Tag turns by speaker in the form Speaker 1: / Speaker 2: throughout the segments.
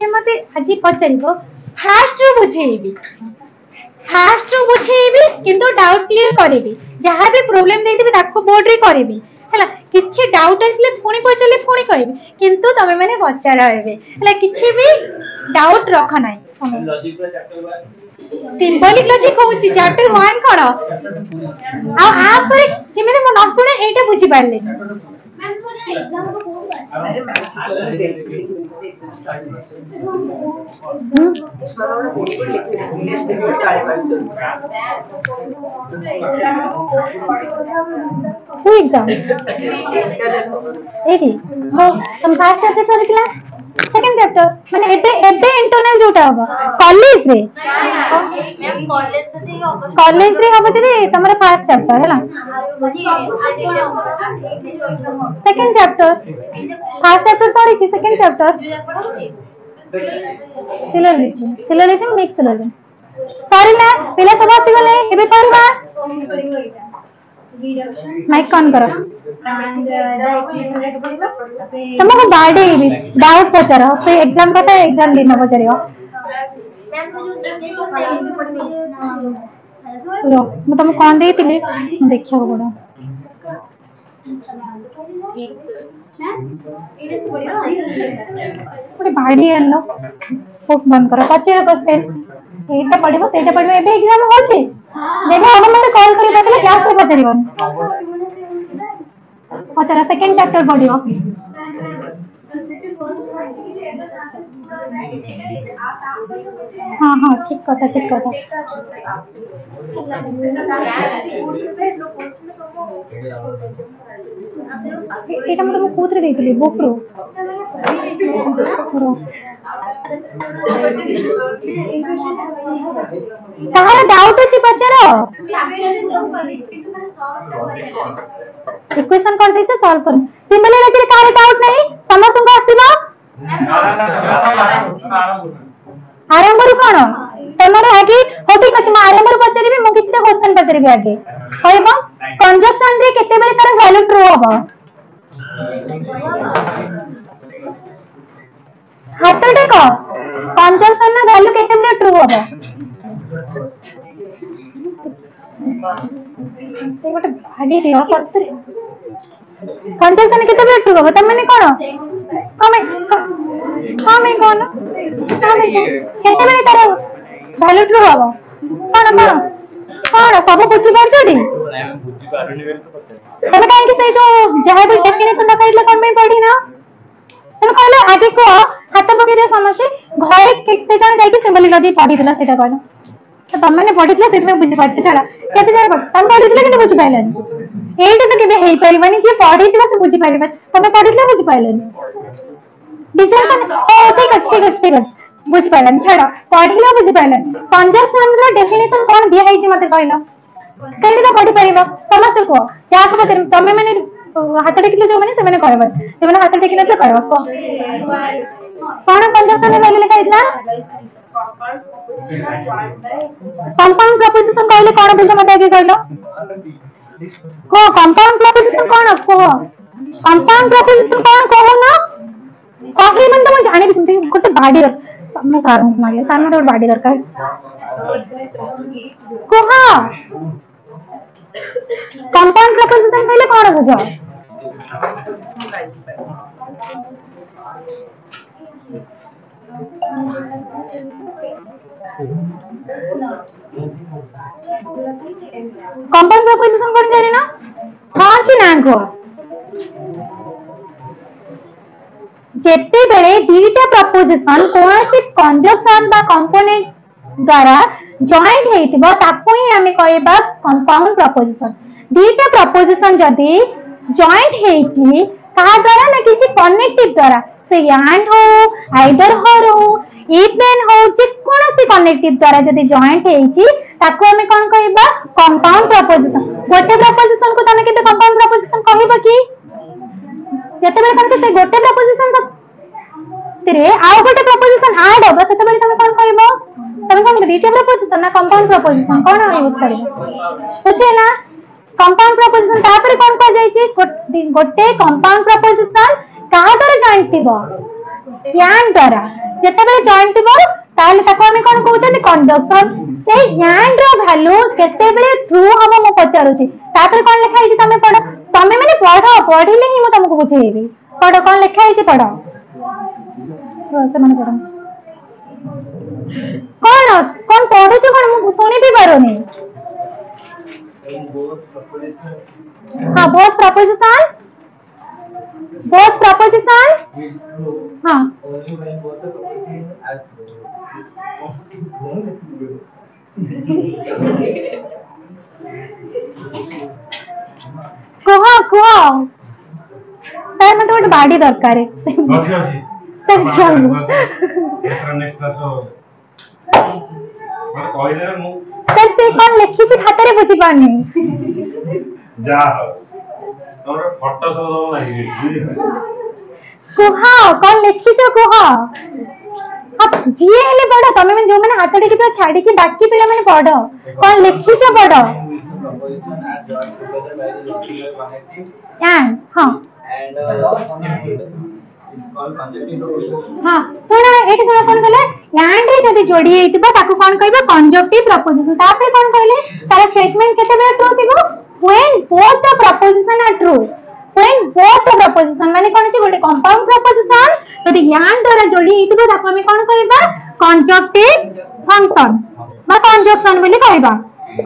Speaker 1: मते आज पचारिबो फास्ट रो बुझेइबी किंतु डाउट क्लियर करेबी जहां भी प्रॉब्लम देइथिबी ताको बोर्ड रे करेबी हला किछि डाउट आसले पुणी पचारले पुणी कहबी किंतु तमे माने पचारा हेबे हला किछि भी डाउट रख नाही सिंबॉलिक लॉजिक होउची चैप्टर 1 कोन आ पर जेमे म न सुने एटा बुझी पारले मैम पूरा एग्जाम को तुम फास्ट चैप्टर सरिकला सेकंड चैप्टर माने एबे इंटरनल जोटा होबा कॉलेज रे मैम कॉलेज रे होबा जे तमरा फास्ट चैप्टर हैला second chapter fast chapter sorry second chapter syllogism mix syllogism sorry ना पिला सब आसी गले एबे करबा माइक ऑन करो तुमको बाडे भी डाउट पचारो से एग्जाम का एग्जाम दिन पचारियो रो मैं तुम कौन देइतिली देखियो बडा पूरे बाडी आनो बुक बंद करो पचारो क्वेश्चन एटा पढिबो सेटा पढिबो एबे एग्जाम होची जेबे हम मते कॉल करी बतले क्या से पचारिबो पचारा सेकंड चैप्टर पढियो हां हां ठीक कथा एटा मतलब कोथरे देइतली बुक रो कहां डाउट अछि पचारो इक्वेशन कर देसे सॉल्व कर सिंपल रे कहां डाउट नहीं समस्त को आसीबा आरंभ रू कोन तमरे आगे हो ठीक अछि म आरंभ रू पचारिबी म किछटा क्वेश्चन पचारिबी आगे होइबो कंजक्शन रे केते बेले तार वैल्यू ट्रू होबो हाथ देखो कंजक्शन रे वैल्यू केते बेले ट्रू होबो से गोटे भाडी रे सत्य कंजक्शन केते बेले ट्रू होबो त माने कोन कमे कोन केते बेले तार वैल्यू ट्रू होबो कोन सब बुझी परछडी बुझी पारुनी बेले तो पछे तमे काहे कि से जो जहां भी डेफिनेशन बताइले कोन में पढी ना तमे कहले आगे को हाथ पके दे समझे घरे केते जण जाई कि सिंबल लॉजिक पढी दिला सेटा कहलो तो तुम मैंने पढी दिला सेट में बुझी पाछे छाड़ा केते जण तुम पढी दिला कि बुझी पाइलानी एटा तो केबे हेई परिबानी जे पढी दिला से बुझी पाइले तुम पढी दिला बुझी पाइलानी डिफरेंस ओ ठीक अछि बुझी पाइलानी छाड़ा पढिला बुझी पाइलानी कंजक्शन रो डेफिनेशन कोन दिया है जे मते कहलो केते तो पढी परिबो समस्त को जा को तुम मैंने हाथ टेकिले जो माने से माने कहबा से माने हाथ टेकिले तो कहबा कोन कंजक्शन रे वैल्यू लिखा इतला कंपाउंड प्रपोजिशन कहले कोन बुझे मते आगे कहलो को कंपाउंड प्रपोजिशन कोन को कंपाउंड प्रपोजिशन कोन कहो ना कहि मन तो जाने भी तुम गोटे बाडी मैं सार मागे सार में बाडी दरकार को हां कंपाउंड प्रपोजिशन कहले कोन बुझो कंपाउंड प्रपोजिशन कोन जानि ना हां कि ना को जेते बेले दीटा प्रपोजिशन कोनसी कंजक्शन बा कंपोनेंट द्वारा जॉइंट हेतिबो ताको ही हमें कहबा कंपाउंड प्रपोजिशन दीटा प्रपोजिशन जदी जॉइंट हेची कहा द्वारा ना किछि कनेक्टिव द्वारा से एंड हो आइदर हर हो इवन हो जे कोनसी कनेक्टिव द्वारा जदी जॉइंट हेची ताको हमें कोन कहबा कंपाउंड प्रपोजिशन गोटे प्रपोजिशन को तने केते कंपाउंड प्रपोजिशन कहबा कि जते बेले कोन से गोटे प्रपोजिशन तेरे आउ गोटे प्रपोजिशन ऐड होबा सेते बेले तमे कोन कहबो तमे कोन दीटा प्रपोजिशन ना कंपाउंड प्रपोजिशन कोन यूज करबो बुझे ना कंपाउंड प्रपोजिशन तापर कोन कह जाय छी गोटे कंपाउंड प्रपोजिशन कहा द्वारा जॉइंट थिबो and द्वारा जेतेबेले जॉइंट थिबो ताले ताको हम कोन कहउछन कंजक्शन से and रो वैल्यू केतेबेले ट्रू हम म पचारुची तापर कोन लिखा हिची तमे पढ तमे माने पढिले ही म तुमको बुझेइबी पढ कोन लिखा हिची पढ से माने पढ कौन पढ़ु छ कौन मु सुनी भी पारोनी हां बोथ प्रपोजिशन हां कुह तार मते गोटे बाडी दरकार है सर से कौन लिखी छी खाता रे बुझी पानी
Speaker 2: जा तोर फोटो सब दो नाही
Speaker 1: कुहा कौन लिखी छ कुहा अब जीए ले पढ़ो तमे में जो मैंने हाथ टिके छाड़ी के बाकी पिला मैंने पढ़ो कौन लिखी छ पढ़ो एंड हां हां सुना एठी सुना कोन कहले एंड रे जदी जोडी हेतिबा ताको कोन कहबे कंजक्टिव प्रपोजिशन तापर कोन कहले तार स्टेटमेंट केते बेला ट्रू थिबो when both the proposition are true when both the proposition माने कोन छै गोटे कंपाउंड प्रपोजिशन जदी एंड द्वारा जोडी हेतिबा ताको हम कोन कहबा कंजक्टिव फंक्शन बा कंजक्शन बोली कहबा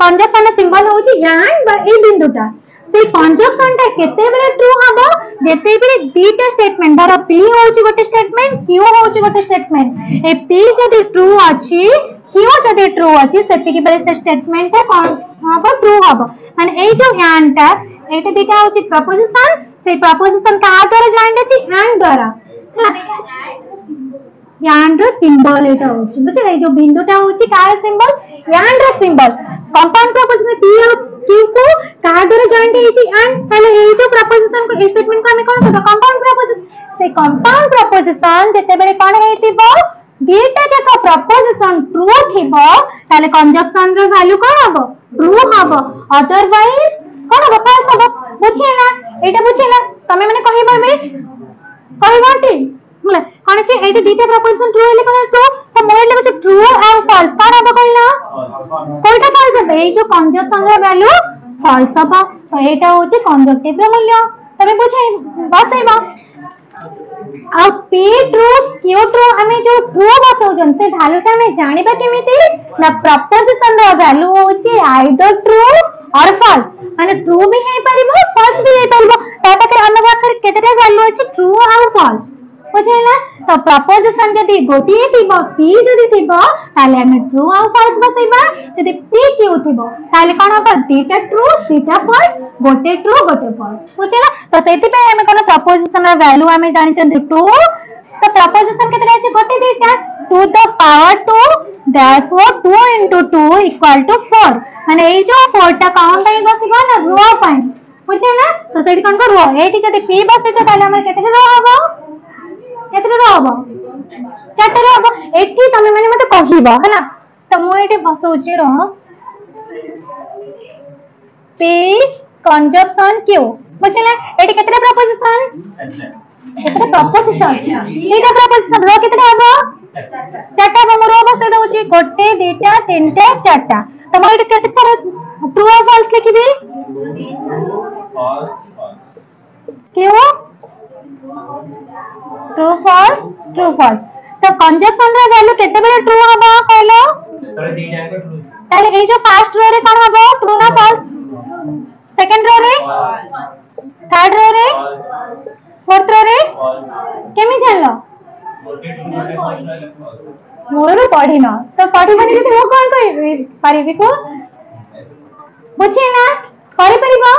Speaker 1: कंजक्शन सिंबल होची एंड बा ए बिंदुटा से कंजक्शन ता केते बेले ट्रू हबो जेते बेले दीटा स्टेटमेंट धर p होची गोटे स्टेटमेंट q होची गोटे स्टेटमेंट ए p जदी ट्रू अछि q जदी ट्रू अछि सेति के बेले से स्टेटमेंट है कोन हबो ट्रू हबो माने ए जो एंड ता एटा दिका होची प्रपोजिशन से प्रपोजिशन का द्वारा जॉइंट अछि एंड द्वारा एंड रो सिंबल एटा होची बुझे ए जो बिंदुटा होची कार सिंबल एंड रो सिंबल कंपाउंड प्रपोजिशन p और q को का द्वारा जॉइंट हेची एंड पहले ए जो प्रपोजिशन को स्टेटमेंट को हम कोन कहबो कंपाउंड प्रपोजिशन से कंपाउंड प्रपोजिशन जेते बेले कोन हेतिबो दीटा जका प्रपोजिशन ट्रू थिबो ताले कंजक्शन रो वैल्यू कोन हबो ट्रू हबो अदरवाइज कोन हबो फॉल्स हबो बुझिना एटा बुझिना तमे माने कहबाटी मतलब कोन छै एटा दीटा प्रपोजिशन ट्रू हेले कोन ट्रू तो मोर ले ट्रू एंड फॉल्स कोन हबो कहला कोइटा फॉल्स हबो ए जो कंजक्शन रो वैल्यू फॉल्स हबो तो एटा होची कंजक्टिव रो मूल्य तमे बुझै बसैबा आ p ट्रू q ट्रू हमें जो ट्रू बसौजन से वैल्यू ता हमें जानिबा केमिति ना प्रपोजिशन रो वैल्यू होची आइदर ट्रू और फॉल्स माने ट्रू भी हे परिबो फॉल्स भी हे परिबो ता पाकर हम पाकर केतेटा वैल्यू अछि ट्रू और फॉल्स बुझैला तो प्रपोजिशन जदी गोटी थिबो p जदी थिबो ताले हम ट्रू और फॉल्स बसैबा जदी p q थिबो ताले कोन हबो दीटा ट्रू दीटा फॉल्स गोटे ट्रू गोटे फॉल्स बुझैला तो सेति पे हम कोन प्रपोजिशन रो वैल्यू हम जानि छन 2 तो प्रपोजिशन केते अछि गोटे दीटा to the power 2 therefore 2 into 2 equal to 4 माने ए जो 4 टा काउंट पे बसिबो ना रो पाए बुझैला तो सेति कोन करू एटी जदी p बसे छ ताले हम केते रो हबो केते रो हबो केते रो हबो एठी तमे माने मते कहिबो हैला तो मु एठी बसौची रो p कंजक्शन q बुझला एठी केते प्रपोजिशन केते प्रपोजिशन एटा प्रपोजिशन रो केते हबो चारटा हम रो बसे दउची गोटे दुटा तीनटा चारटा तो मु एठी केते ट्रू और फॉल्स लिखिबी क्यों ट्रू फॉल्स तो कंजक्शन रो वैल्यू केते बेले ट्रू हबो कहलो ताले ए जो फर्स्ट रो रे कोन हबो ट्रू ना फॉल्स सेकंड रो रे थर्ड रो रे फोर्थ रो रे केमि जानलो मोर पढ़िना तो पढ़ी बनी तो कोन कहि परिबी को बुझिना करि परिबो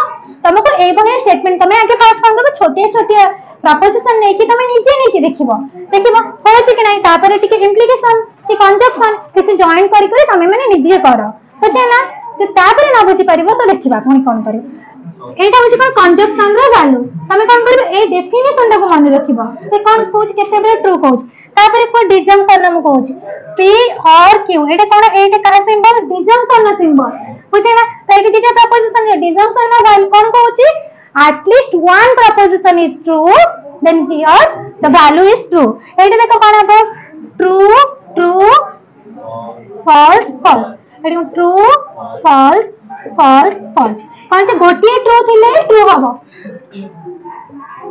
Speaker 1: तुमको ए बने स्टेटमेंट तमे आगे पास करबो छोटे छोटे प्रपोजिशन नै कि तमे नीचे देखिबो होछि कि नै तापर टिके इंप्लिकेशन कि कंजक्शन किछ जॉइन करि करि तमे माने निजे करो बुझिना जे तापर न बुझी परिबो तो देखिबा कोन करिबो एटा बुझी कोन कंजक्शन रो वैल्यू तमे कोन करिबो ए डेफिनेशन को मन रखिबो से कोन कहूछ केते बेले ट्रू कहूछ तापर को डिजंक्शन हम कहूछ p और q एटा कोन एटा का सिंबल डिजंक्शन ना सिंबल बुझिना तो एटी दिटा प्रपोजिशन जे डिजंक्शन ना वैल्यू कोन कहूछ at least one proposition is true then here the value is true. Eighty देखो कौन है true true false false eighty true false false false कौन से गोटिए true थिले true हबो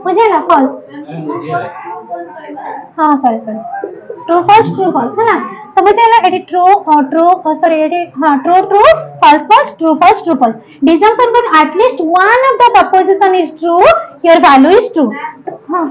Speaker 1: बुझे ना false हाँ सॉरी true false है ना तो बुझे ना eighty true true sorry eighty हाँ true true false false true false disjunction for at least one of the proposition is true your value is true हाँ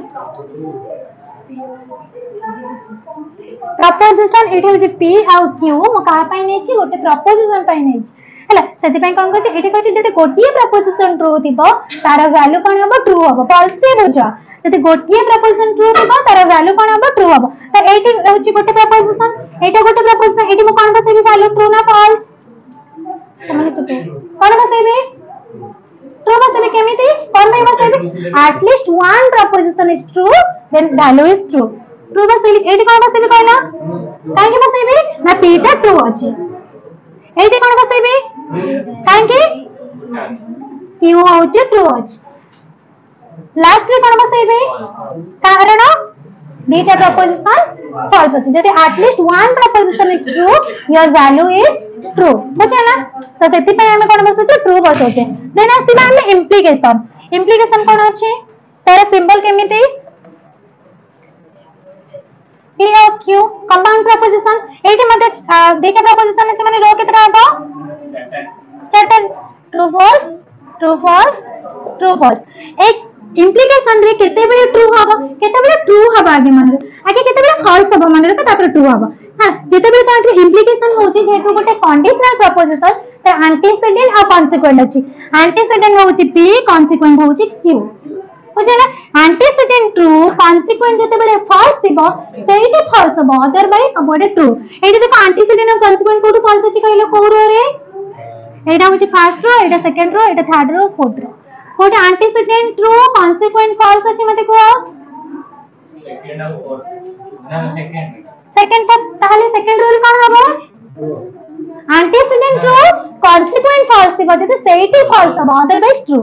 Speaker 1: proposition एटी होची p आउ q मो कहा पाई नै छी गोटे proposition पाई नै छी हला सेति पई कोन कहै एटी कहै जते गोटिए proposition true थिबो तार वैल्यू कोन हबो true हबो false से बुझा जते गोटिए proposition true थिबो तार वैल्यू कोन हबो true हबो तो एटी होची गोटे proposition एटा गोटे proposition एटी मो कोन कहै वैल्यू true ना false तमने तो कोन कहै true बसेबे केमिति कोन भाई बसेबे at least one proposition is true then value is true true बसेबे एटी कोन बसेबे कहला काहे के बसेबे ना p टा true अछि एटी कोन बसेबे काहे के q होचे true अछि लास्ट रे कोन बसेबे कारण बीटा proposition false अछि जदि at least one proposition is true your value is true बुझे ना तो सेति पे हमें कोन बसुचे ट्रू बसुचे देन आसीबा हमें implication कोन अछि तार सिंबल केमिति p और q कंपाउंड प्रपोजिशन एठी मते बीटा प्रपोजिशन अछि माने रो केतरा हबो चारटा ट्रू फॉल्स एक implication रे केते बेले ट्रू हबो आगे माने केते बेले फॉल्स हबो माने रे तापर ट्रू हबो हां जेते बेले तार implication होची जेतु गोटे कंडीशनल प्रपोजिशन त एंटीसीडेंट आ कॉन्सिक्वेंट अछि एंटीसीडेंट होची p कॉन्सिक्वेंट होची q बुझे ना एंटीसीडेंट ट्रू कॉन्सिक्वेंट जेते बेले फॉल्स थिबो सेइटे फॉल्स हबो अदरवाइज सबोडे ट्रू एठी देखो एंटीसीडेंट और कॉन्सिक्वेंट कोठु फॉल्स अछि कहलो को रो रे एटा होची फर्स्ट रो एटा सेकंड रो एटा थर्ड रो फोर्थ रो कोठे एंटीसीडेंट ट्रू कॉन्सिक्वेंट फॉल्स अछि मते को सेकंड और फोर्थ ना सेकंड पर ताले सेकंड रूल कोन हबो एंटीसीडेंट ट्रू कॉन्सिक्वेंट फॉल्स थिबो जते सेइटे फॉल्स हबो अदरवाइज ट्रू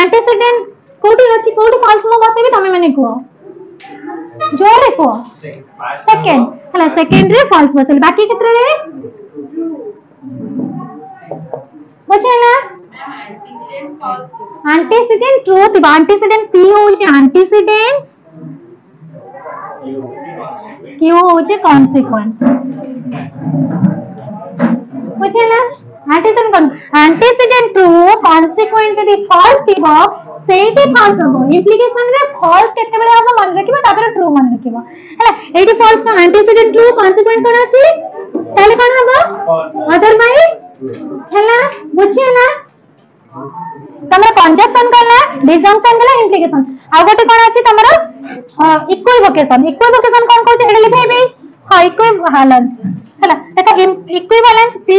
Speaker 1: एंटीसीडेंट कोठी अछि कोठी फॉल्स मो बसेबी तमे माने को जोरे को सेकंड हला सेकंड रे फॉल्स बसेल बाकी केत्र रे बुझे ना एंटीसीडेंट ट्रू थिबो एंटीसीडेंट p होची एंटीसीडेंट q होची कॉन्सिक्वेंट बुझे ना एंटीसीडेंट ट्रू कॉन्सिक्वेंट जदी फॉल्स थिबो सेइटे फॉल्स हबो implication रे फॉल्स केते बेले हबो मन रखिबो तापर ट्रू मन रखिबो हला एटी फॉल्स का एंटीसीडेंट ट्रू कॉन्सिक्वेंट कोन अछि ताले कोन हबो अदरवाइज हला बुझे ना तमरा कंजक्शन कला डिसजंक्शन कला implication आ गोटे कोन अछि तमरा इक्विवोकेशन कोन कहै छै एडे लिखैबे हां इक्विवेलेंस हला देखो इक्विवेलेंस p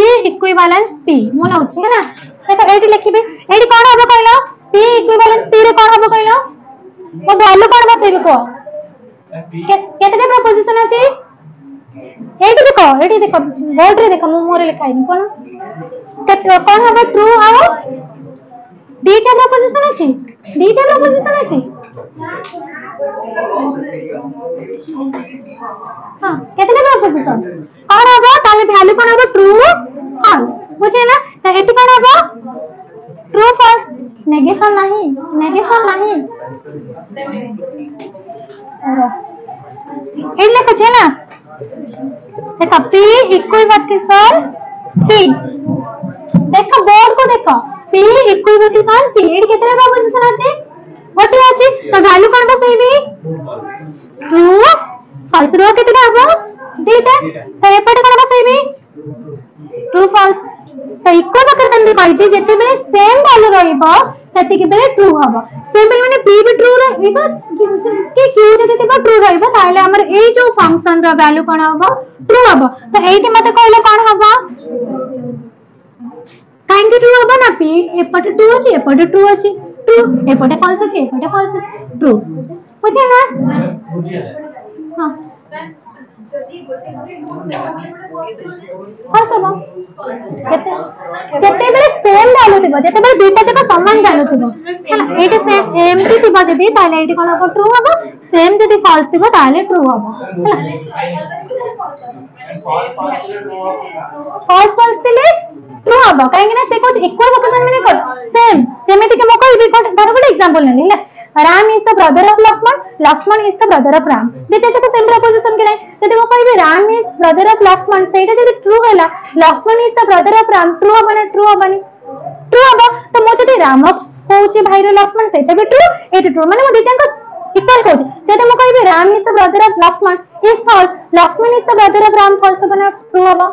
Speaker 1: मोन अछि है ना देखो एटी लिखिबे एटी कोन हबो कहलो p इक्विवेलेंस p रे कोन हबो कहलो ओ वैल्यू कोन बतेबे को केतने प्रपोजिशन अछि एटी देखो बोर्ड रे देखो मोरे लिखाइ कोन कोन हबो ट्रू आ बीटा प्रपोजिशन अछि हां केतने प्रपोजिशन कोन हबो ताले वैल्यू कोन हबो ट्रू फॉल्स बुझे ना त एटी कोन हबो ट्रू फॉल्स नेगेशन नहीं एट लिखो छै ना देखो p इक्विवोकेशन p देखो बोर्ड को देखो p इक्विवोकेशन p एट केतने प्रपोजिशन अछि व्हाट अछि तो वैल्यू कोन बसेबी ट्रू फॉल्स रो केतने हबो दीटा तो एपटे कोन बसेबी ट्रू फॉल्स तो इक्विवोकेशन रे कहै छै जेते बेले सेम वैल्यू रहइबो सेति के बेले ट्रू हबो सेम बेले माने p भी ट्रू रहइबो कि q जदि तिबो ट्रू रहइबो ताले हमर ए जो फंक्शन रो वैल्यू कोन हबो ट्रू हबो तो एठी मते कहले कोन हबो काहे ट्रू हबो ना p एपटे ट्रू अछि ट्रू एपटे फॉल्स अछि ट्रू बुझे ना हां फॉल्स हम जेते बेले सेम वैल्यू थिबो जेते बेले दुईटा जक समान वैल्यू थिबो हला एटी सेम एमटी थिबो जदी ताले एटी कोन ट्रू हबो सेम जदी फॉल्स थिबो ताले ट्रू हबो फॉल्स फॉल्स थिले ट्रू हबो काहे ना से कुछ इक्वल लोकेशन माने कर सेम जेमेति के मको भी धर गोटे एग्जांपल लेनी है Ram is the brother of Lakshman. Lakshman is the brother of Ram. देखते हैं तो same proposition के लिए यदि वो कोई भी Ram is brother of Lakshman सेटा यदि true है ला Lakshman is the brother of Ram true हबने true हबा तो मुझे यदि Ram कोची भाई रो Lakshman सेटा भी true एटी true माने वो दिते हैं को equal कोची यदि वो कोई भी Ram is the brother of Lakshman is false Lakshman is the brother of Ram false हबने true हबा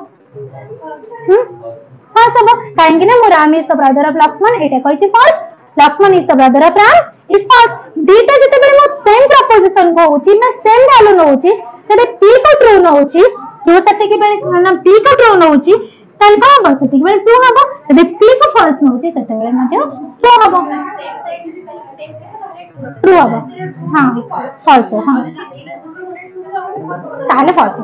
Speaker 1: हाँ सब कहेंगे ना वो Ram is the brother of Lakshman एटा कोई ची false Lakshman is the brother of Ram is false दीटा जते बेले मो सेम प्रपोजिशन को होची ना सेम वैल्यू न होची जदे p को ट्रू न होची जो सत्य के बेले ना p को ट्रू न होची तल का बस सत्य के बेले ट्रू हबो जदे p को फॉल्स न होची सत्य बेले मते ट्रू हबो ट्रू हबो हां फॉल्स हां ताले फॉल्स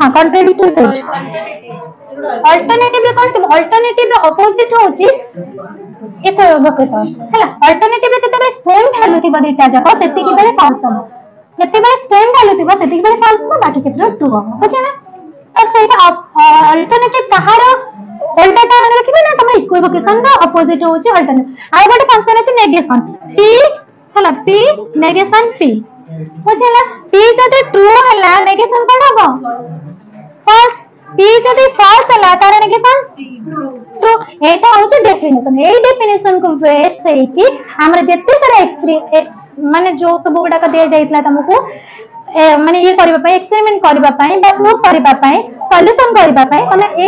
Speaker 1: हां कॉन्ट्राडिक्टरी अल्टरनेटिव रे कोन अल्टरनेटिव रे अपोजिट होची एक लोकेशन हैला अल्टरनेटिव रे जते सेम वैल्यू थिबा दिटा जाको सेति की बेले फॉल्स हम जते बेले सेम वैल्यू थिबा सेति की बेले फॉल्स न बाकी केत्र ट्रू हम बुझे ना और सेटा अल्टरनेटिव कहारो उल्टा मान रखिबे ना तमरा इक्विवोकेशन रो अपोजिट होची अल्टरनेटिव आइ गोटे फंक्शन अछि नेगेशन p हैला p नेगेशन p बुझे ना p जते ट्रू हैला नेगेशन कोन हबो फॉल्स p जते फॉल्स हैला तार नेगेशन तो एटा होचे डेफिनेशन ए डेफिनेशन को बेस है कि हमरा जत्ते सारा माने जो सब गुडा का दिया जाइतला तमको माने ये करबा पई एक्सपेरिमेंट करबा पई बा प्रूफ करबा पई सॉल्यूशन करबा पई तमे ए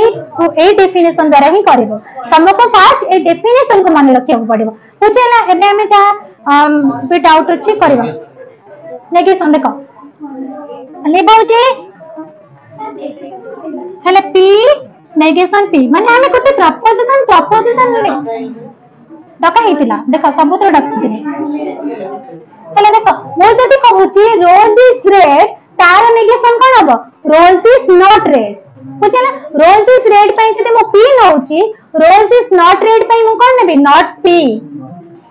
Speaker 1: डेफिनेशन द्वारा ही करबो तमको फर्स्ट ए डेफिनेशन को माने रखिया पड़िबो बुझे ना एबे हमें जा पे डाउट अछि करबा नेगेशन देखो लेबो जे हेले p नेगेशन p माने हमें कोते प्रपोजिशन रे डका हेतिला देखो सबुतर डकतिले हेले देखो मो जदी कहूची रोज इज रेड तार नेगेशन कोन हबो रोज इज नॉट रेड बुझला रोज इज रेड पई जदी मो p नउची रोज इज नॉट रेड पई मो कोन नेबी नॉट p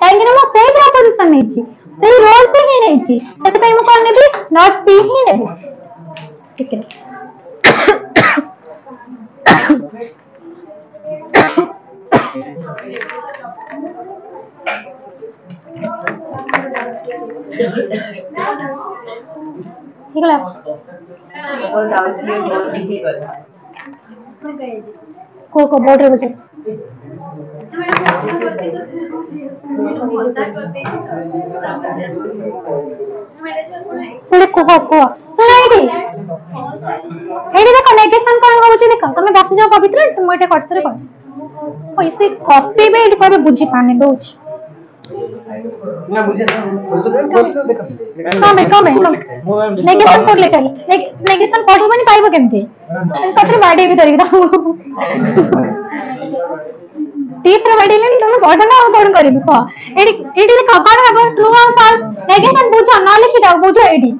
Speaker 1: काहे कि मो सेम प्रपोजिशन नेची सेही रोज से ही नेची तते पई मो कोन नेबी नॉट p ही नेबी ठीक है निकला
Speaker 3: और डाउट क्लियर बोल दी
Speaker 1: को बॉर्डर बचे सुने को सुना एडी देखो नेगेशन कोन होची देखो तमे बस जाओ पवित्र तुम एटा कटसरे कर पैसे कॉपी में एडी कोबे बुझी पाने दोछ
Speaker 3: ना बुझे देखो
Speaker 1: कमे नेगेशन कोड लेकर नेगेशन पढ़ी बनी पाइबो केमती सत्र बाडी भी तरी टीचर बाडी लेनी तुम पढ़ना और कोन करिबो को एडी देखो कोन हबो ट्रू और फॉल्स नेगेशन बुझो ना लिखि दाओ बुझो एडी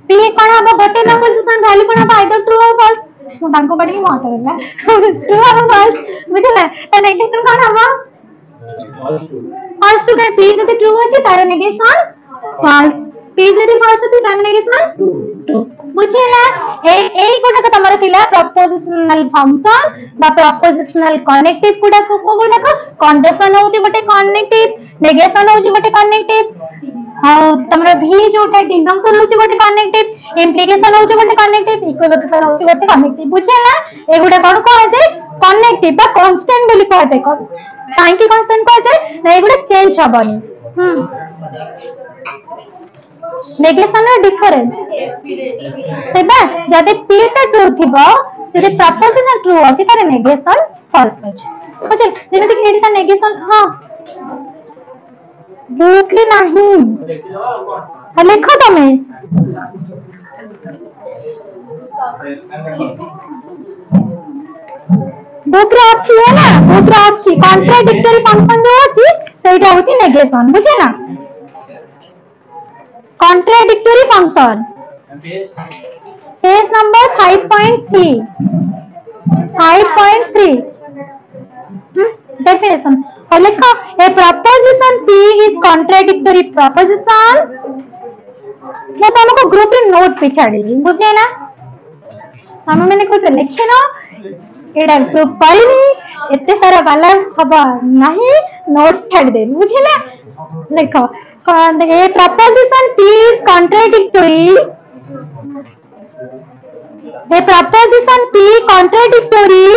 Speaker 1: p कोन हबो गोटे प्रपोजिशन वैल्यू कोन हबो आइदर ट्रू और फॉल्स तो तांको बाडी मत करला ट्रू और फॉल्स बुझला त नेगेशन कोन हबो फॉल्स टू p जति ट्रू अछि तार नेगेशन फॉल्स p जति फॉल्स अछि तार नेगेशन ट्रू बुझला ए कोटा का तमरा थिला प्रपोजिशनल फंक्शन बा प्रपोजिशनल कनेक्टिव कोटा को कंजक्शन होची गोटे कनेक्टिव नेगेशन होची गोटे कनेक्टिव तमरा भी जोटा डिजंक्शन होची गोटे कनेक्टिव इंप्लिकेशन होची गोटे कनेक्टिव इक्विवोकेशन होची गोटे कनेक्टिव बुझला ए गोटा कोन कहै छै कनेक्टिव बा कांस्टेंट बोली कहै छै काहे कि कांस्टेंट कहै छै नै गोटे चेंज हबनी नेगेशन र डिफरेंस सेबा जदि p टा ट्रू थिबो जदि प्रपोजिशन ट्रू अछि तारे नेगेशन फॉल्स अछि बुझल जेमे कि एटा नेगेशन हां बुक रे नहीं लिखो तमे बुक रे अछि है ना बुक रे अछि कॉन्ट्राडिक्टरी फंक्शन जो अछि सेटा होछि नेगेशन बुझे ना contradictory function page number 5.3 5.3 definition और लिखो a proposition P is contradictory proposition मैं तुमको ग्रुप में नोट पे छाड़ी बुझे ना हम मैंने कुछ लिखे ना एडा ग्रुप करी एते सारा बाला हबा नहीं नोट्स छाड़ दे बुझे ना लिखो a proposition P is contradictory a proposition P contradictory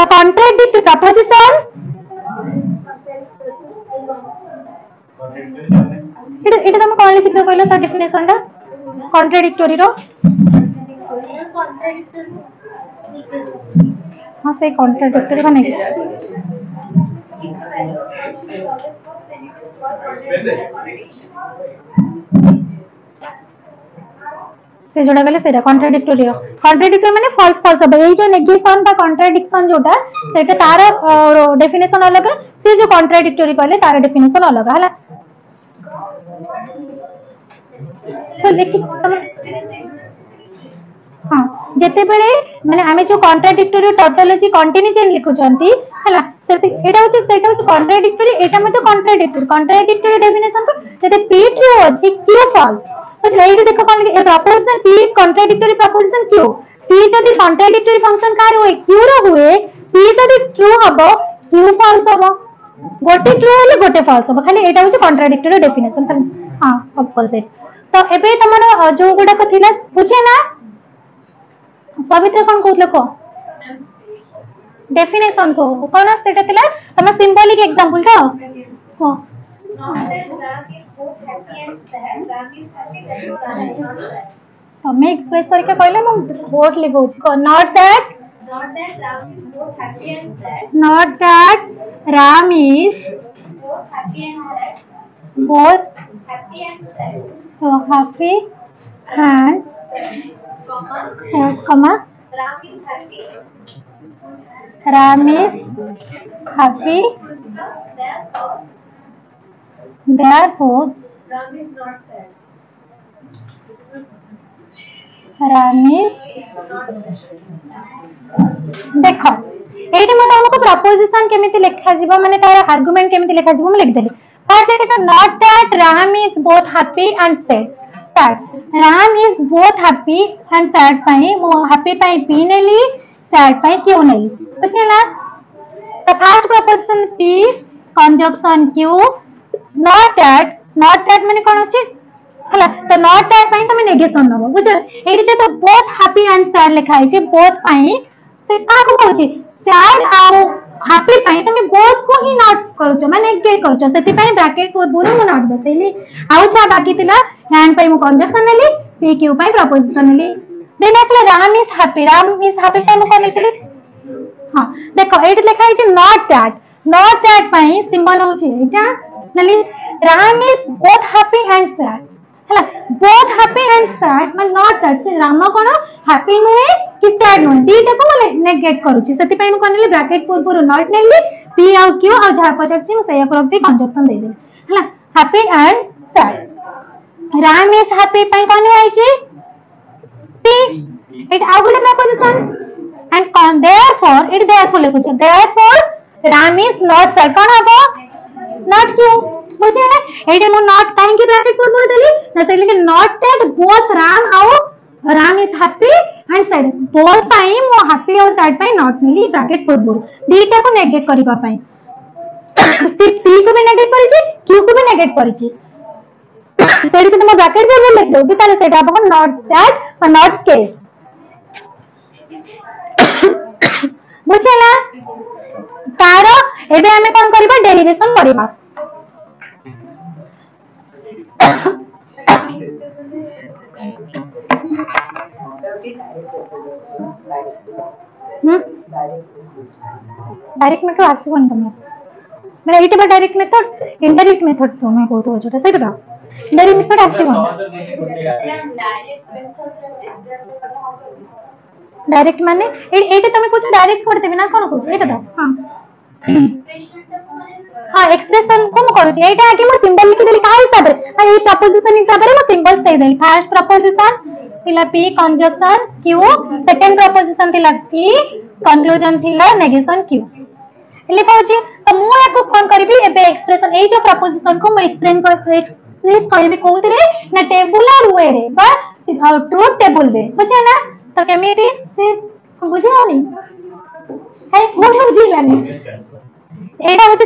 Speaker 1: a contradictory proposition এটা তুমি কোন লিখিত কইলো তার ডেফিনিশনটা কন্ট্রাডিক্টরি रो हां से कॉन्ट्राडिक्टरी का नहीं से जोड़ा गले सेटा कॉन्ट्राडिक्टरी माने फॉल्स फॉल्स अब ये जो नेगेशन बा कॉन्ट्राडिक्शन जोटा सेटा तार डेफिनेशन अलग से जो कॉन्ट्राडिक्टरी कहले तार डेफिनेशन अलग हला तो देखि हां जेते बेले माने आमे जो कॉन्ट्राडिक्टरी टोटोलॉजी कंटीन्यूअस लिखु चंती हला सेटा होची कॉन्ट्राडिक्टरी एटा मते कॉन्ट्राडिक्टरी डेफिनेशन को जते p ट्रू अछि q फॉल्स तो एटा देखो कोन ए proposition p is contradictory proposition q p जदी कॉन्ट्राडिक्टरी फंक्शन कार होए q रो हुए p जदी ट्रू हबो q फॉल्स हबो गोटे ट्रू हेले गोटे फॉल्स हबो खाली एटा होची कॉन्ट्राडिक्टरी डेफिनेशन हां अपोजिट तो एबे तमरो जो गुडा को थिला पूछे ना पवित्र कोन कहतले को डेफिनेशन को कोन सेटा थिला तम सिंबॉलिक एग्जांपल दो को तमे एक्सप्रेस करके कहले हम बोर्ड लिखौछ को not that Ram is both happy and sad happy and comma Ram is happy therefore Ram is not sad देखो एठी म तुमको प्रपोजिशन केमिति लिखा जीवो माने तार आर्गुमेंट केमिति लिखा जीवो म लिख देली first it is not that Ram is both happy and sad that Ram is both happy and sad पई मो हैप्पी पई p नेली sad पई q नेली बुझे ना तो first preposition p conjunction q not that माने कोन अछि हला तो नॉट दैट पई तमे नेगेशन नबो बुझ एठी जे तो बोथ हैप्पी एंड सैड लिखाई छै बोथ पई से का को कहू छै सैड आ हैप्पी पई तमे बोथ को ही नॉट करू छ माने नेगेट करू छ सेति पई ब्रैकेट को बोलो मो नॉट बसैली आउ छा बाकी तिला हैंड पई मो कंजक्शन नेली p q पई प्रपोजिशन नेली देन असले Ram is happy पई मो कोन लिखली हां देखो एठी लिखाई छै नॉट दैट पई सिंबल हो छै एटा नली Ram is both happy and sad हला both happy and sad मैं not sad से राम कोन happy नुए कि sad नुए दीटा को मैं नेगेट करू छी सेति पई म कोनली ब्रैकेट पूर्व नॉट नेली p और q और जहा पचर छी से एक रखती कंजक्शन दे दे हला happy and sad Ram is happy पई कोन आई छी p it out preposition and therefore it therefore लिखु छी therefore Ram is not sad कोन हबो not q बुझे ना एडे मो नॉट काहे की ब्रैकेट पूर्व देली ना से लिखे not that both Ram is happy and sad both पाई मो हैप्पी और सैड पाई नॉट मिली ब्रैकेट पूर्व दीटा को नेगेट करबा पाई सिर्फ p को भी नेगेट करी छी q को भी नेगेट करी छी सेडी से तुम ब्रैकेट पूर्व लिख दो ताले सेटा आपको नॉट दैट और नॉट केस बुझे ना तारो एबे हमें कोन करबा डेरिवेशन करबा डायरेक्ट मेथड आसीबन तमे माने एटा डायरेक्ट मेथड इनडायरेक्ट मेथड तो मैं कहतो छोटा सही बता डायरेक्ट मेथड आसीबन डायरेक्ट माने एटा तमे कुछ डायरेक्ट कर देबे ना कोन कुछ एटा हां हाँ एक्सप्रेशन को मैं करूँ एटा आगे मैं सिंबल लिखि देली काहे हिसाब रे ए प्रपोजिशन हिसाब रे मैं सिंबल्स दे देली फर्स्ट प्रपोजिशन थिला P conjunction Q second preposition थिला पी कंक्लूजन थिला नेगेशन क्यू एले कहूची तो मु याको कोन करबी एबे एक्सप्रेशन ए जो प्रपोजिशन को मैं एक्सप्रेस करबी कोथि रे ना टेबुलर वे रे बा ट्रूथ टेबल रे बुझे ना तो केमिति से बुझे होनी है मु बुझिलानी एटा होची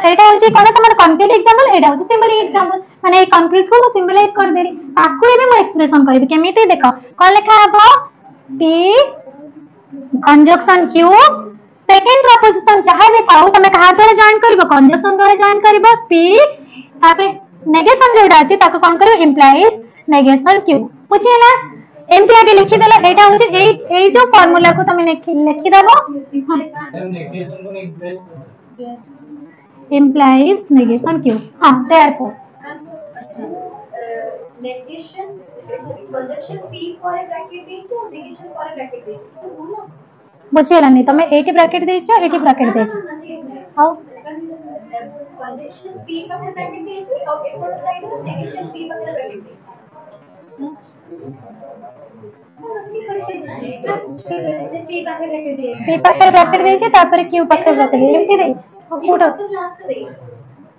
Speaker 1: एटा होची कोन तमर कंक्रीट एग्जांपल एटा होची सिंबलिक एग्जांपल माने ए कंक्रीट को सिंबलाइज कर देली आकु भी मैं एक्सप्रेशन करबी केमिति देखो कोन लिखा हबो P conjunction Q second preposition चाहे भी पाऊ तमे कहा द्वारा जॉइन करबो कंजक्शन द्वारा जॉइन करबो पी तापर नेगेशन जोडा अछि ताको कोन करबो इंप्लाइज नेगेशन क्यू बुझे ना एमती आगे लिखि देला एटा होची ए जो फार्मूला को तमे लिखि दबो implies negation q हां therefore
Speaker 4: negation conjunction p for bracket देछि और negation for bracket देछि तो बोलो
Speaker 1: बुझेला नहीं तमे एटी ब्रैकेट देछो एटी ब्रैकेट देछो हाउ
Speaker 4: conjunction p पर bracket देछि और एपट साइड में negation p पर bracket देछि पी
Speaker 1: पाखे ब्रैकेट देछि तापर क्यू पाखे ब्रैकेट एमती देछि कोठो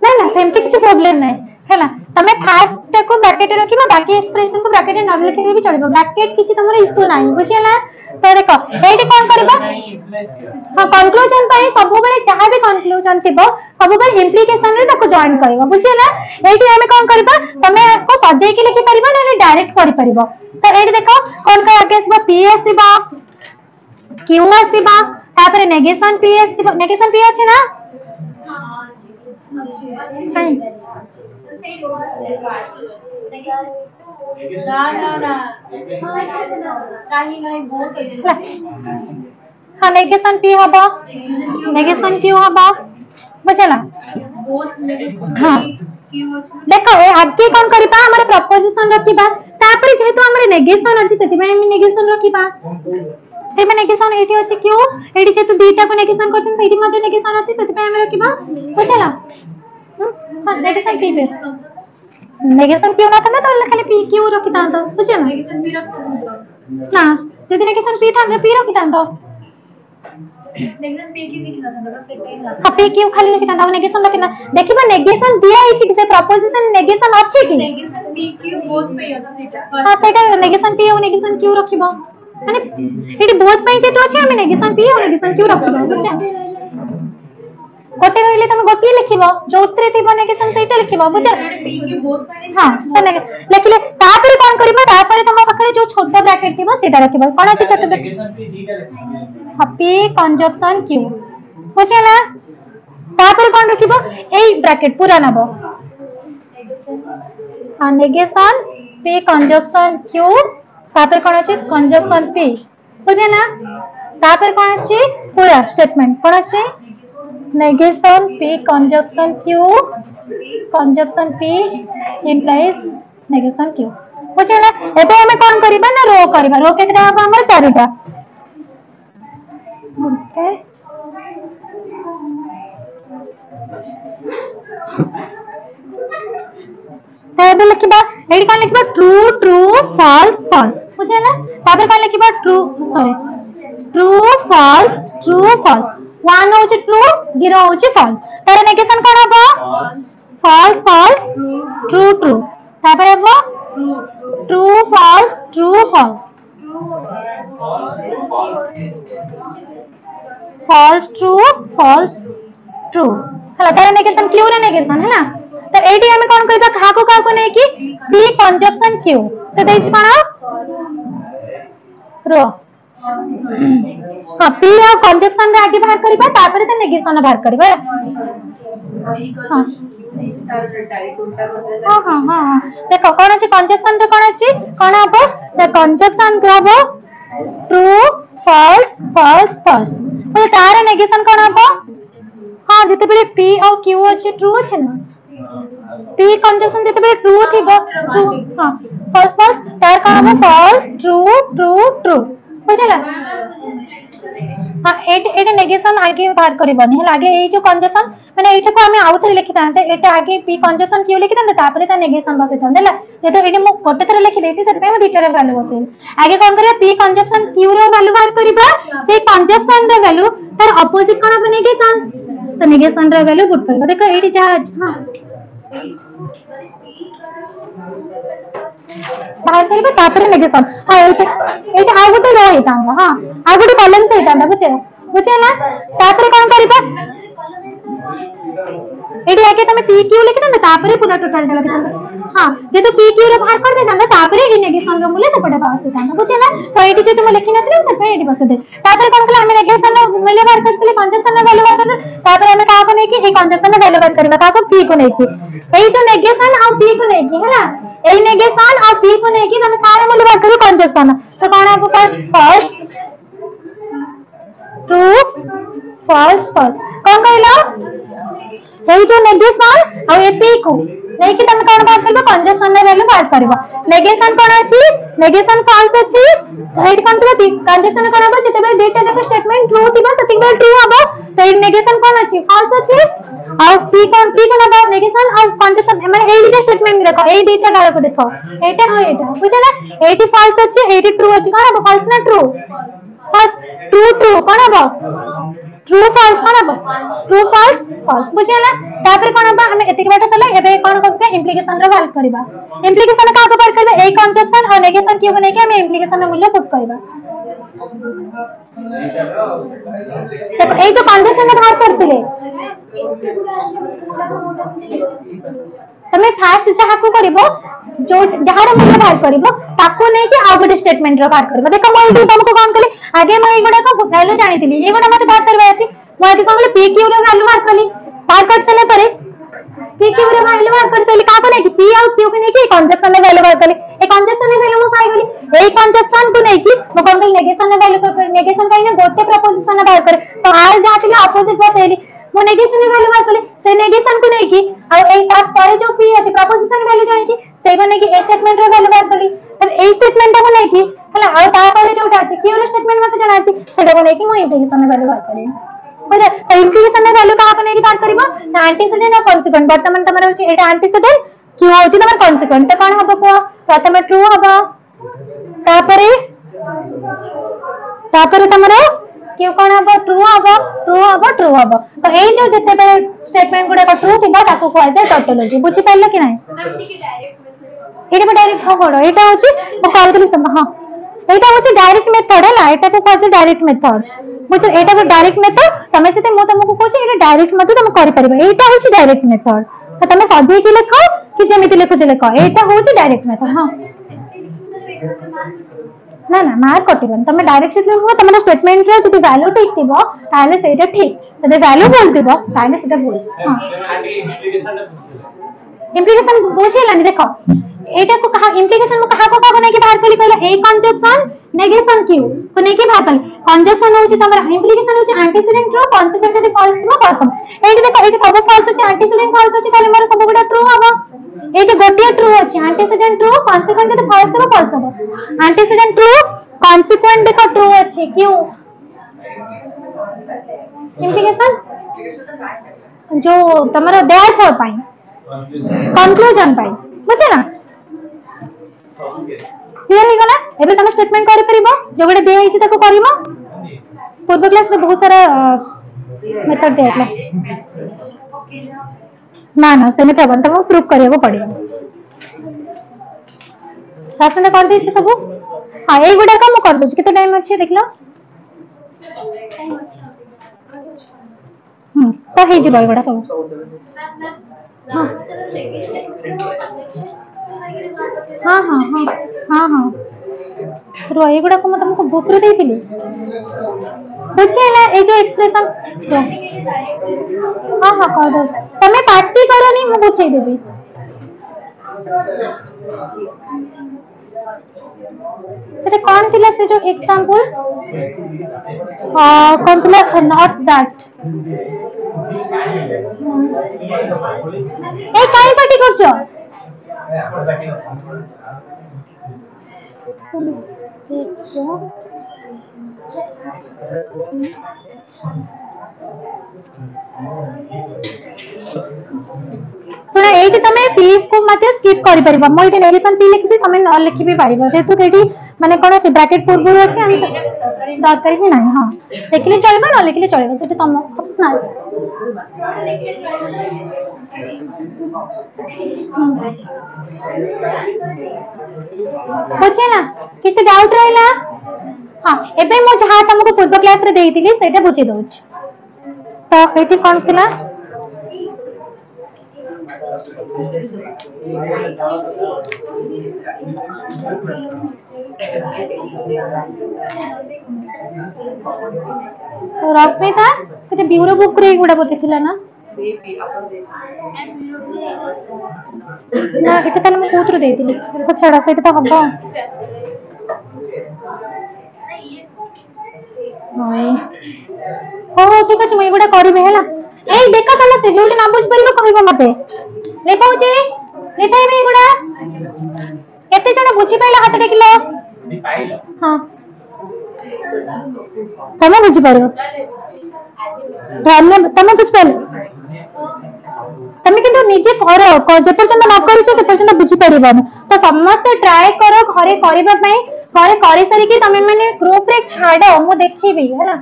Speaker 1: ना ना सेमती किछ प्रॉब्लम नै हैला तमे फर्स्ट को ब्रैकेट रखिबो बाकी एक्सप्रेशन को ब्रैकेट न लिखिबे भी चलिबो ब्रैकेट किछ तमरो इश्यू नाही बुझिला तो देखो एटी कोन करबो हां कंक्लूजन पई सब बेले चाहे भी कंक्लूजन थिबो सब बेले इंप्लिकेशन रे ताको जॉइन करबो बुझिला एटी हमें कोन करबो तमे को सजाई के लिखि परिबो ना डायरेक्ट करि परिबो तो एटी देखो कोन का आगे आसीबो पी आसीबो क्यू आसीबो तापर नेगेशन पी आसीबो नेगेशन पी अछि ना हाँ नेगेशन पी हबो नेगेशन क्यू हबो बुझला हाँ देखो ए आगे कोन करबा हमर प्रपोजिशन रखिबा तापर जेहेतु हमर नेगेशन अछि सेति में हम नेगेशन रखिबा तेमे नेगेशन एटी अछि क्यू एटी जेतु दुईटा को नेगेशन करछन सेति मध्ये नेगेशन अछि सेति पे हम रखिबा बुझला हां नेगेशन पी पे नेगेशन क्यू ना था तो खाली पी क्यू रखिता तो बुझे ना नेगेशन पी रखता ना जदि नेगेशन पी था पी रखिता तो नेगेशन पी क्यू किछ ना था बस सेटा ही था हां पी क्यू खाली रखिता तो नेगेशन रखिना देखिबा नेगेशन दिया हिची कि से प्रपोजिशन नेगेशन अछि कि नेगेशन पी क्यू बोथ पे अछि सेटा हां सेटा नेगेशन पी और नेगेशन क्यू रखिबो माने एटी बोथ पे जे तो अछि हम नेगेशन पी और नेगेशन क्यू रखिबो बुझे गोटे रहिले तमे गोटे लिखिबो जोतरे थिबो नेगेशन सेटा लिखिबो बुझे पी क्यू बोथ पे हां तो लिखले तापर कोन करबो तापर तम पाखरे जो छोटा ब्रैकेट थिबो सेटा रखिबो कोन अछि छोटा नेगेशन पी दीटा लिखिबो पी कंजक्शन क्यू बुझे ना तापर कोन रखिबो ए ब्रैकेट पूरा नबो हां नेगेशन पी कंजक्शन क्यू तापर कोन अछि कंजक्शन पी बुझे ना तापर कोन अछि पूरा स्टेटमेंट कोन अछि negation p conjunction q conjunction p implies negation q बुझे ना एबे हमें कोन करबा ना रो करबा रो केतना हम हमर चारिटा ओके एबे लिखबा एडी कोन लिखबा ट्रू ट्रू फॉल्स फॉल्स बुझे ना तापर कोन लिखबा ट्रू सॉरी ट्रू फॉल्स 1 होची ट्रू 0 होची फॉल्स तारे नेगेशन कोन हबो फॉल्स फॉल्स ट्रू ट्रू तापर हबो true false true false false true हला तारे नेगेशन क्यू रे नेगेशन है ना तो एटी हमें कोन करबा कहा को नै कि पी कंजक्शन क्यू से दैछि कोन रो हां पी और कंजक्शन रे आगे बाहर करबा तापर त नेगेशन बाहर करबा हां हां हां देखो कोन अछि कंजक्शन रे कोन अछि कोन हबो द कंजक्शन हबो ट्रू फॉल्स फॉल्स फॉल्स तो तार नेगेशन कोन हबो हां जते बेले पी और क्यू अछि ट्रू अछि ना पी कंजक्शन जते बेले ट्रू थिबो ट्रू हां फॉल्स फॉल्स तार कोन हबो फॉल्स ट्रू ट्रू ट्रू बुझला हां एटे नेगेशन आगे बाहर करबनी है आगे ए जो कंजक्शन माने एटा को हमें आउथरे लिखि थांते एटा आगे पी कंजक्शन क्यू लिखि थांते तापरे ता नेगेशन बसे थांते ला जेतो एटी मु गोटे थर लिखि देती सेते पे मु दुईटा वैल्यू बसे आगे कोन करिया P conjunction Q rho value बाहर करबा से कंजक्शन रो वैल्यू तार ऑपोजिट कोन हो नेगेशन तो नेगेशन रो वैल्यू पुट करबा देखो एटी जा हां बाहर करबा तापरे नेगेशन हां एटा आ गोटे रो हेता हां आ गोटे कॉलम से हेता बुझे बुझे ना तापरे कोन करबा एटी आके तमे पी क्यू लिखि ना तापरे पूरा टोटल लिखि ना हां जेतो पी क्यू रो बाहर कर दे ना तापरे ए नेगेशन रो मूल्य सेपटे पास होता बुझे ना तो एटी जे तुम लिखि नथिले सेपे एटी बस दे तापरे कोन कला हमें नेगेशन रो मूल्य बाहर करथिले कंजक्शन रो वैल्यू बाहर करथिले तापरे हमें का को नै कि ए कंजक्शन रो वैल्यू बाहर करबा का को पी को नै कि एई जो नेगेशन और पी को नै कि हैला एई नेगेशन और पी को नै कि तमे का रो मूल्य बाहर करू कंजक्शन तो कोन आपको फर्स्ट ट्रू फॉल्स फॉल्स कौन कहला ए जो नेगेशन और ए पी को नहीं कि तुम कोन बात करबो कंजक्शन रे वैल्यू बात करबो नेगेशन कोन अछि नेगेशन फॉल्स अछि हेड कोन तो कंजक्शन कोन हबो जते बेले डेटा जक स्टेटमेंट ट्रू थिबो सेटिंग बेले ट्रू हबो तो नेगेशन कोन अछि फॉल्स अछि और सी कोन पी कोन हबो नेगेशन और कंजक्शन माने ए दुटा स्टेटमेंट देखो ए दुटा गार को देखो एटा हो एटा बुझे ना एटी फॉल्स अछि एटी ट्रू अछि कोन हबो फॉल्स ना ट्रू फॉल्स ट्रू ट्रू कोन हबो ट्रू फॉल्स कोन हबो ट्रू फॉल्स फॉल्स बुझे ना तापर कोन हबो हम एतिक बाटा चले एबे कोन करके इंप्लिकेशन रो बात करबा इंप्लिकेशन का को बात करबे ए कंजक्शन और नेगेशन क्यों बने के हम इंप्लिकेशन रो मूल्य पुट करबा देखो ए जो कंजक्शन रो बात करथिले तमे फास्ट जहा को करबो जो जहार मूल्य बाहर करबो ताको नै कि आ गोटे स्टेटमेंट रो बाहर करबो देखो मैं तुमको कोन कली आगे मैं एगुडा को वैल्यू जानिथिली एगुडा मते बात करबा अछि मैं आदि कोन पी क्यू रो वैल्यू बाहर कली बाहर कर सले परे पी क्यू रो वैल्यू बाहर कर सले का को नै कि पी और क्यू को नै कि कंजक्शन रो वैल्यू बाहर कली ए कंजक्शन रो वैल्यू मु पाई गली ए कंजक्शन को नै कि मो कोन नेगेशन रो वैल्यू कर नेगेशन काई ना गोटे प्रपोजिशन बाहर करे तो आर जातिले ऑपोजिट बतेली मो नेगेशन रो वैल्यू बाहर कली से नेगेशन को नै कि और ए ता परे जो पी अछि प्रपोजिशन वैल्यू जानि से को नै कि ए स्टेटमेंट रो वैल्यू बाहर कली तब ए स्टेटमेंट को नै कि हला और ता परे जोटा अछि क्यू रो स्टेटमेंट मते जाना अछि सेटा को नै कि मो इंप्लिकेशन रो वैल्यू बाहर करी बुझे तो इंप्लिकेशन रो वैल्यू का को नै कि बाहर करबो ना एंटीसीडेंट और कॉन्सिक्वेंट वर्तमान तमरा होछि एटा एंटीसीडेंट क्यू होछि तमरा कॉन्सिक्वेंट तो कोन हबो को प्रथम ट्रू हबो तापरे तमरा क्यू कोन हबो ट्रू हबो तो ए जो जते बे स्टेटमेंट गुडा का ट्रू थिबा ताको को आइसे टोटोलॉजी बुझि पाइलो कि नै एटा डायरेक्ट हो गडो एटा होछि मो कॉल कली सब हां एटा होछि डायरेक्ट मेथड है एटा को कहै डायरेक्ट मेथड बुझो एटा को डायरेक्ट मेथड तमे सेते मो तुमको कहछि एटा डायरेक्ट मेथड तुम करि परबे एटा होछि डायरेक्ट मेथड तो तमे सजे कि लिखो कि जेमिति लिखो जे लिखो एटा होछि डायरेक्ट मेथड हां ना ना मार्क कटिबन तमे डायरेक्ट से लिखो तमरा स्टेटमेंट रे जति वैल्यू ठीक थिबो ताले सेटा ठीक जति वैल्यू भूल थिबो ताले सेटा भूल हां इंप्लिकेशन बुझिलानी देखो एटा को कहा इंप्लिकेशन में कहा को नै कि बाहर कली कहला ए कंजक्शन नेगेशन क्यू को नै कि बाहर कली कंजक्शन होछि तमरा इंप्लिकेशन होछि एंटीसीडेंट रो कॉन्सिक्वेंट जति फॉल्स नो फॉल्स एटी देखो एटी सब फॉल्स अछि एंटीसीडेंट फॉल्स अछि खाली मार सब गुडा ट्रू हबो एटी गोटे ट्रू अछि एंटीसीडेंट ट्रू कॉन्सिक्वेंट जति फॉल्स हबो फॉल्स हबो एंटीसीडेंट ट्रू कॉन्सिक्वेंट देखो ट्रू अछि क्यू इंप्लिकेशन जो तमरा दैट हो पाई कंक्लूजन पाई बुझे ना क्लियर हो गला एबे तमे स्टेटमेंट करि परिबो जो बडे दे आइछि ताको करिवो पूर्व क्लास में बहुत सारा मेथड देला ना ना से मेथड बन तमो प्रूफ करियो पड़ियो क्लास में कर दै छी सब हां एई गुडा का म कर दउ केते टाइम अछि देख लो तो हे जी बड़ा सब हाँ हाँ हाँ हाँ हाँ रो ये गुडा को मैं तुमको बुक रे देइथिली बुझे ना ए जो एक्सप्रेशन हाँ हाँ कर दो तमे पार्टी करनी मु बुझे देबी सेटा कौन थिला से जो एग्जांपल कौन थिला नॉट दैट ए काई पार्टी करछो सुना एठी तमे पी को मते स्किप करि परिबो मो एठी नेगेशन पी लिखि तमे न लिखि भी परिबो जेतु एठी माने कोन अछि ब्रैकेट पूर्व अछि हम दरकार भी नाही हां लिखले चलबो न लिखले चलबो सेठी तम ऑप्शनल बुझे ना किछ डाउट रहला हां एबे मो जहा तुमको पूर्व क्लास रे देइतिली सेटा बुझी दोछ तो एठी कोन थिला रश्मिता सेटा ब्यूरो बुक रे गुडा बोते थिला ना ना एटा तने म कोतरो देइतिली तो छडा सेटा तो हबो होय हो ठीक अछि म गुडा करबे हला ए देखा तला से जोली ना बुझ परबो कहबो मते लेखौची लेखाइबे गुडा केते जण बुझी पाइला हाथ टेकिलो हां तमे बुझी पारो धन्य तमे बुझ पाइल तमे किंतु निजे करो जे पर्यंत न करिছো से पर्यंत बुझी परिबन तो समस्त ट्राई करो घरे करबा पई घरे करि सरी कि तमे माने ग्रुप रे छाडो मु देखिबी हैना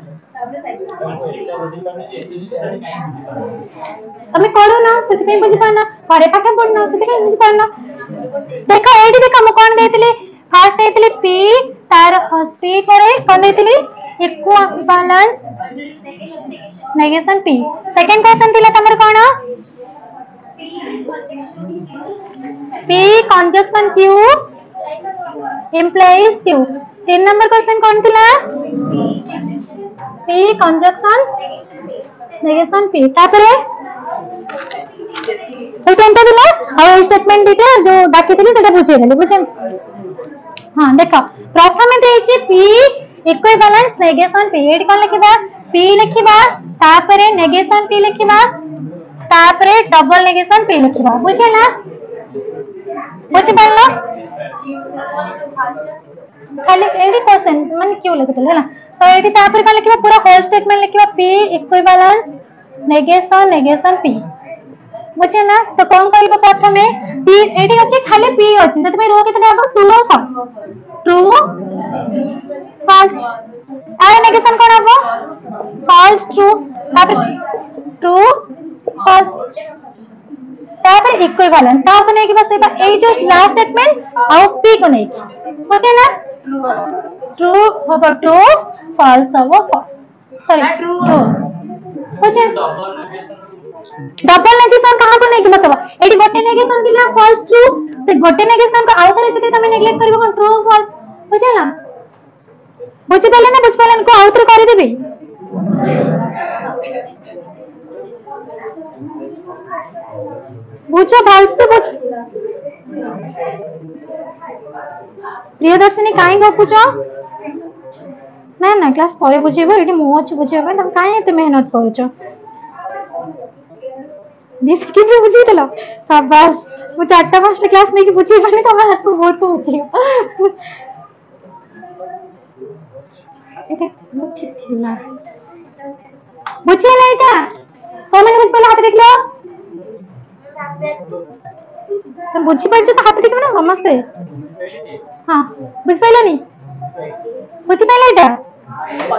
Speaker 1: तमे करो ना सेति पे बुझी पाना घरे पाठ पढना सेति पे बुझी पाना देखो एडी देखो म कोन देतिली फर्स्ट देतिली पी तार पी करे कोन देतिली equivalence negation P second question थिला तमर कोन P conjunction Q implies Q 3 number question कौन थिला P conjunction negation P तापरे ए टेंटा दिला और स्टेटमेंट दिते जो बाकी थिले सेटा बुझे देले बुझेन हां देखो प्रथम देछि P इक्विवेलेंस नेगेशन P एडी कोन लिखिबा P लिखिबा तापरे नेगेशन P लिखिबा तापरे डबल नेगेशन P लिखिबा बुझेला बुझ पाइलो खाली एडी क्वेश्चन माने क्यों लिखतले हैला तो एडी तापर का लिखिबा पूरा होल स्टेटमेंट लिखिबा P equivalence negation negation P बुझेला तो कोन करबो प्रथमे P एडी अछि खाली P अछि तते में रो केते आबो ट्रू फॉल्स आय नेगेशन कोन आबो फॉल्स ट्रू तापर ट्रू फॉल्स तापर इक्विवेलेंस तापर नै कि बस ए जो लास्ट स्टेटमेंट आउ P को नै बुझे ना ट्रू होबो ट्रू फॉल्स होबो फॉल्स सॉरी ट्रू बुझे डबल नेगेशन कहां को नै कि मतलब एडी गोटे नेगेशन दिला फॉल्स ट्रू से गोटे नेगेशन को आउ थरे से तमे नेग्लेक्ट करबो कोन ट्रू फॉल्स बुझेला बुझि पले ना बुझ पले को आउ थरे करि देबी बुझो भाल से बुझ प्रियदर्शनी काई गपुचो ना ना क्लास परे बुझेबो एटी मो अछि बुझेबो तम काई एते मेहनत करूचो दिस की भी बुझी देलो शाबाश मु चारटा पांचटा क्लास नै कि बुझी बने तम हाथ को बोर्ड को बुझियो एटा ठीक थिला बुझे नै ता तो मैंने बुझ पले हाथ देख लो तुम बुझी पाइछ तो हाथ देखो ना समझते हां बुझ पाइलानी बुझी पाइला एटा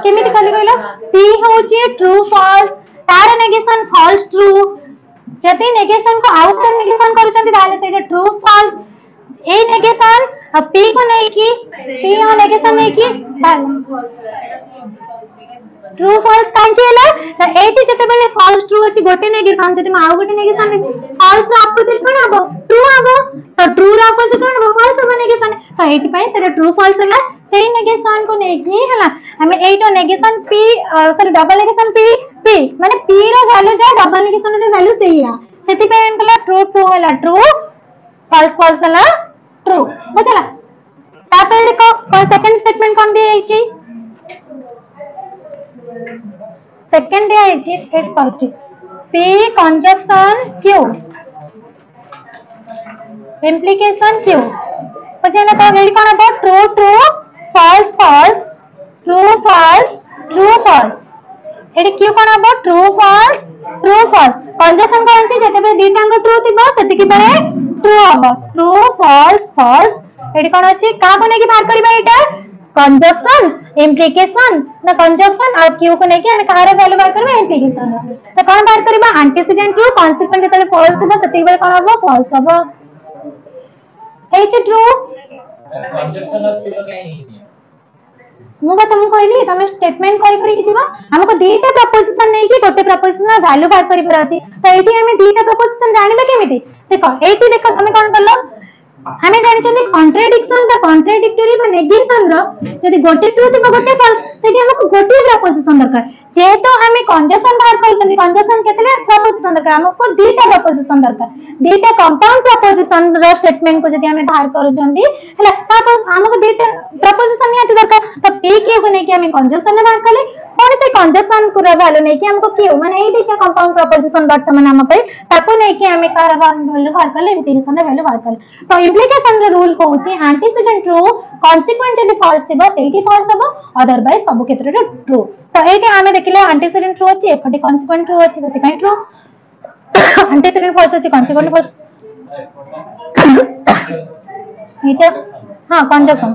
Speaker 1: केमिति खाली कहला P होची ट्रू फॉल्स तार नेगेशन फॉल्स ट्रू जति नेगेशन को आउट नेगेशन करूचंती ताले सेटा ट्रू फॉल्स ए नेगेशन P को नै की P हो नेगेशन नै की ट्रू फॉल्स कांचेला तो एटी जते बेले फॉल्स ट्रू अछि गोटे नेगेशन जते आउ गोटे नेगेशन फॉल्स रो अपोजिट कोन आबो ट्रू आबो तो ट्रू रो अपोजिट कोन आबो फॉल्स आबो नेगेशन तो एटी पई सेटा ट्रू फॉल्स हला सेही नेगेशन को नै की हला हमें एटो negation P sorry double negation P माने P रो वैल्यू जा डबल नेगेशन रो वैल्यू सेही आ सेति पे एनकला ट्रू ट्रू हला ट्रू फॉल्स फॉल्स हला ट्रू बुझला तापर देखो सेकंड स्टेटमेंट कोन दे आइची सेकंड डे आइची एट करची P conjunction Q implication Q बुझे ना तो रेडी कोन अब true true false false true false true false एडी क्यों कोन हबो ट्रू फॉल्स कंजक्शन कोन छै जते बे दीटांग ट्रू थिबो सेति कि बेले ट्रू हबो ट्रू फॉल्स एडी कोन अछि का को नेकी बाहर करबा एटा कंजक्शन इम्प्लिकेशन ना कंजक्शन और क्यू को नेकी हमें कहारे वैल्यू बाहर करबा इम्प्लिकेशन तो कोन बाहर करबा एंटीसीडेंट ट्रू कॉन्सिक्वेंट जते फॉल्स थिबो सेति बेले कोन हबो फॉल्स हबो एच ट्रू
Speaker 5: कंजक्शन अच्छी तो कहीं नहीं
Speaker 1: मु बा तुम कहली तमे स्टेटमेंट करि करि किछबा हमको दीटा प्रपोजिशन नै कि गोटे प्रपोजिशन वैल्यू बाहर करि पर अछि तो एठी हमें दीटा प्रपोजिशन जानिबे केमिति देखो एठी देखो तमे कोन करलो हमें जानि छथि कॉन्ट्रडिक्शन का कॉन्ट्रडिक्टरी बा नेगेशन रो यदि गोटे ट्रू थिबो गोटे फॉल्स सेठी हमको गोटे प्रपोजिशन दरकार जेतो हमें कंजक्शन बाहर करछन कंजक्शन केतले प्रपोजिशन दरकार हमको दीटा प्रपोजिशन दरकार दीटा कंपाउंड प्रपोजिशन रो स्टेटमेंट को जदि हमें बाहर करूछंती हला तो हमको दीटा प्रपोजिशन नियति दरकार तो पी के को नै कि हमें कंजक्शन बाहर करले कोन से कंजक्शन पूरा वैल्यू नै कि हमको क्यों माने एई दीटा कंपाउंड प्रपोजिशन वर्तमान हम पे ताको नै कि हमें कार वैल्यू बाहर करले इम्प्लिकेशन वैल्यू बाहर करले तो इम्प्लिकेशन रो रूल कहूची एंटीसीडेंट ट्रू कॉन्सिक्वेंट जदि फॉल्स थिबो सेठी फॉल्स हबो अदरवाइज सब क्षेत्र रे ट्रू तो एठी हमें देखिले एंटीसीडेंट ट्रू अछि एफटी कॉन्सिक्वेंट ट्रू अछि सेति काई ट्रू एंटीसीडेंट फॉल्स अछि कॉन्सिक्वेंट फॉल्स इटा हां कंजक्शन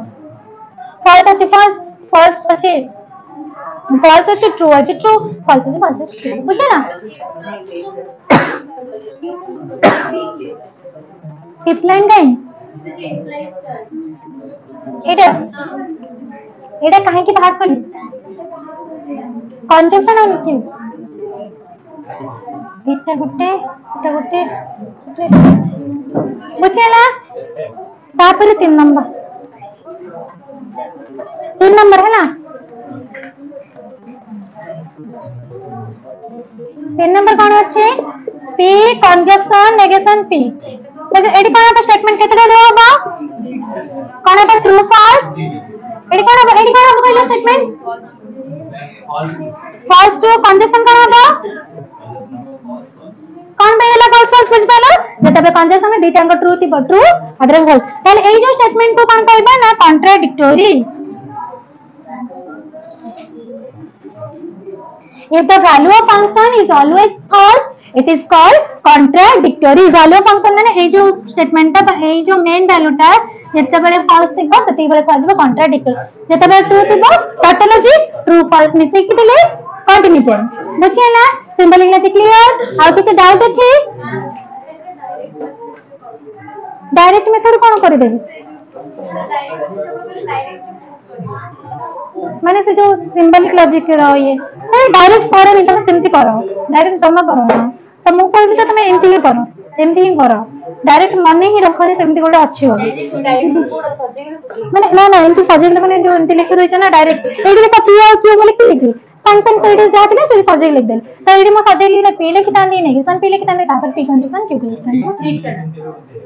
Speaker 1: फॉल्स अछि फॉल्स अछि फॉल्स अछि ट्रू अछि ट्रू फॉल्स अछि ट्रू बुझे ना किस लाइन गई एटा काहे की बात करी कंजक्शन और क्यों इटा गुटे बुझेला तापर 3 नंबर है ना 3 नंबर कौन अच्छे P कंजक्शन नेगेशन P तो एडी कोन पर स्टेटमेंट केतरा रहबा कोन पर ट्रू फॉल्स एडी कोन कहलो स्टेटमेंट फॉल्स ट्रू कंजक्शन कोन होबा कोन बेला फॉल्स बुझ पालो जते बे कंजक्शन में दीटा ट्रू थी ट्रू अदर फॉल्स ताले एई जो स्टेटमेंट को कोन कहबा ना contradictory if the value of function is always false it is called contradictory value of function माने ए जो स्टेटमेंट ता ए जो मेन वैल्यू ता जते बेले फॉल्स थिबो सेते बेले कहबो कॉन्ट्राडिक्टरी जते बेले ट्रू थिबो टोटोलॉजी ट्रू फॉल्स मिसे कि देले कंटिन्यू चेन बुझिए ना सिंबल इंग्लिश क्लियर और किछ डाउट अछि डायरेक्ट मेथड कोन कर देबी माने से जो सिंबलिक लॉजिक रो ये डायरेक्ट करो नहीं तुम सिंपली करो डायरेक्ट जमा करो ना तो मु कहबी तो तुम एमती ही करो एमती ही करो डायरेक्ट मन ही रखो नहीं सेमती गोटे अच्छी हो माने ना एमती सजेल माने जो एमती लिखि रहिछ ना डायरेक्ट एडी देखो पी और क्यू बोले लिखि फंक्शन सेडी जाते ना से सजेल लिख देल तो एडी मो सजेल लिख पी लिखि तांदी नेगेशन पी लिखि तांदी तापर पी कंजक्शन क्यू लिखि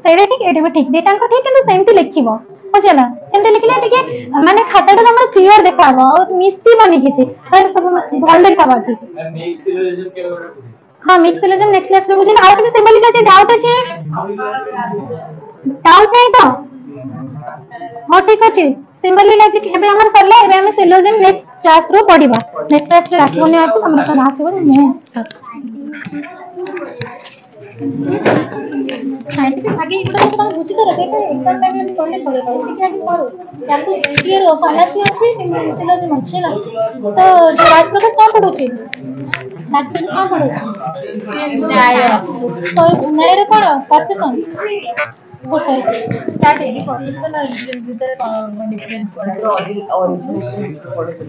Speaker 1: सेडी ठीक एडी ठीक देटा को ठीक है सेमती लिखिबो बुझला सेमती लिखले ठीक माने खाता तो हमर क्लियर देखाबो और मिसी बनी किछि सब भल देखाबो
Speaker 5: मिक्स सिलोजिज्म के
Speaker 1: हां मिक्स सिलोजिज्म नेक्स्ट क्लास में बुझिन और किसी सिंबल लिखा छै डाउट नहीं तो हां ठीक अछि सिंबल लॉजिक एबे हमर सरले एबे हम सिलोजिज्म नेक्स्ट क्लास रो पढिबा नेक्स्ट क्लास रे राखोने अछि हमरा सब आसीबो मु साइंटिफिक आगे इटा तो बुझी सर देखो एग्जाम टाइम में पढ़ले चलेगा ठीक है करो याको क्लियर हो फालासी अछि सिलोजिज्म अछि ना तो जो राजप्रकाश का पढुछि राजप्रकाश का पढुछि न्याय तो न्याय रे कोन परसेप्शन वो सॉरी स्टार्ट है परसेप्शन और इंटेलिजेंस भीतर डिफरेंस पड़ा
Speaker 3: ओरिजिन पढुछि